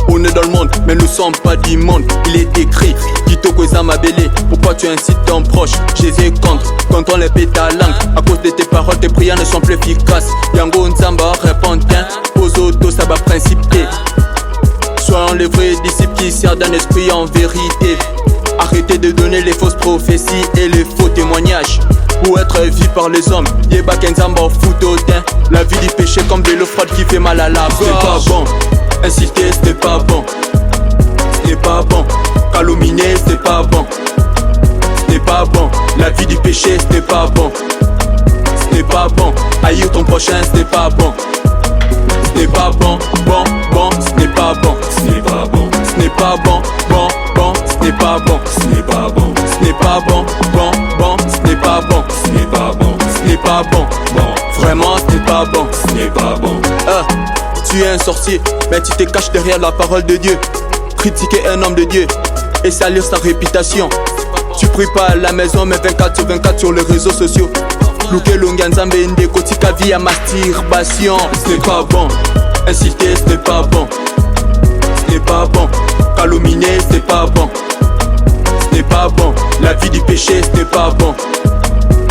On est dans le monde, mais nous sommes pas du monde. Il est écrit, Kitoko Zamabele. Pourquoi tu incites ton proche? Je les ai contre, quand on les pète ta langue. À cause de tes paroles, tes prières ne sont plus efficaces. Yango Nzamba répond, aux autos, ça va principer. Soyons les vrais disciples qui servent d'un esprit en vérité. Arrêtez de donner les fausses prophéties et les faux témoignages pour être vu par les hommes. Yeba Kenzamba foutotin. La vie du péché comme de l'eau froide qui fait mal à la gorge. C'est pas bon, insulter c'est pas bon. C'est pas bon, calomnier c'est pas bon. C'est pas bon, la vie du péché c'est pas bon. C'est pas bon, haïr ton prochain c'est pas bon. C'est pas bon, bon, bon, ce n'est pas bon. Ce n'est pas bon, ce n'est pas bon, bon, bon, ce n'est pas bon. Ce n'est pas bon, ce n'est pas bon, bon, bon, ce n'est pas bon. Ce n'est pas bon, ce n'est pas bon, bon, vraiment ce n'est pas bon. Ce n'est pas bon. Tu es un sorcier, mais tu te caches derrière la parole de Dieu. Critiquer un homme de Dieu et salir sa réputation. Tu pries pas à la maison, mais 24/24 sur les réseaux sociaux. Luke Lunganzambe Ndeko tika via masturbation. Ce n'est pas bon, insulter ce n'est pas bon. Ce n'est pas bon, calomnier ce n'est pas bon. Ce n'est pas bon, la vie du péché ce n'est pas bon.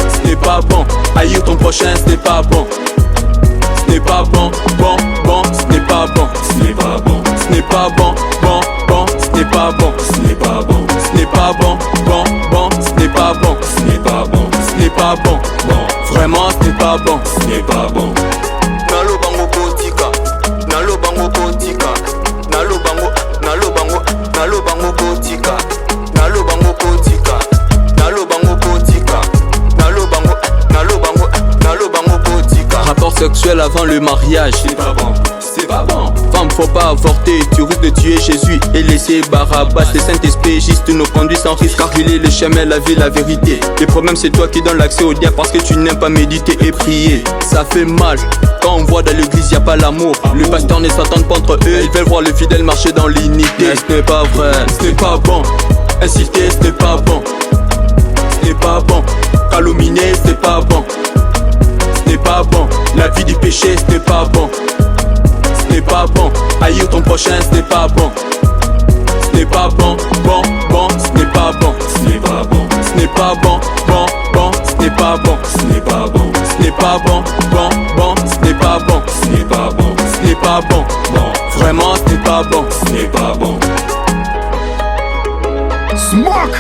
Ce n'est pas bon, haïr ton prochain ce n'est pas bon. Ce n'est pas bon, bon, bon, ce n'est pas bon. Ce n'est pas bon, ce n'est pas bon, bon, bon, ce n'est pas bon. Ce n'est pas bon, ce n'est pas bon, bon, bon, ce n'est pas bon. Ce n'est pas bon, ce n'est pas bon, bon, vraiment ce n'est pas bon. Ce n'est pas bon. Nalo bango kotika, nalo bango kotika, nalo bango, nalo bango, nalo bango kotika, nalo bango kotika, nalo bango kotika, nalo bango, nalo bango, nalo bango kotika. Rapport sexuel avant le mariage, c'est pas bon, c'est pas bon. Femme, faut pas avorter, tu risques de tuer Jésus et laisser Barabbas. Les Saint-Esprit juste nous conduit sans risque, car il est le chemin, la vie, la vérité. Le problème c'est toi qui donnes l'accès au diable parce que tu n'aimes pas méditer et prier. Ça fait mal, quand on voit dans l'église y a pas l'amour. Le pasteur ne s'entend pas entre eux, ils veulent voir le fidèle marcher dans l'unité. Mais ce n'est pas vrai, ce n'est pas bon, insulter ce n'est pas bon. Ce n'est pas bon, calomnier ce n'est pas bon. Ce n'est pas bon, la vie du péché ce n'est pas bon. Ce n'est pas bon, haïr ton prochain ce n'est pas bon. Ce n'est pas bon, bon, bon, ce n'est pas bon. Ce n'est pas bon, ce n'est pas bon, bon, bon, ce n'est pas bon. Ce n'est pas bon, ce n'est pas bon, bon, bon, ce n'est pas bon. Ce n'est pas bon, ce n'est pas bon, bon, vraiment ce n'est pas bon. Ce n'est pas bon. Smoke!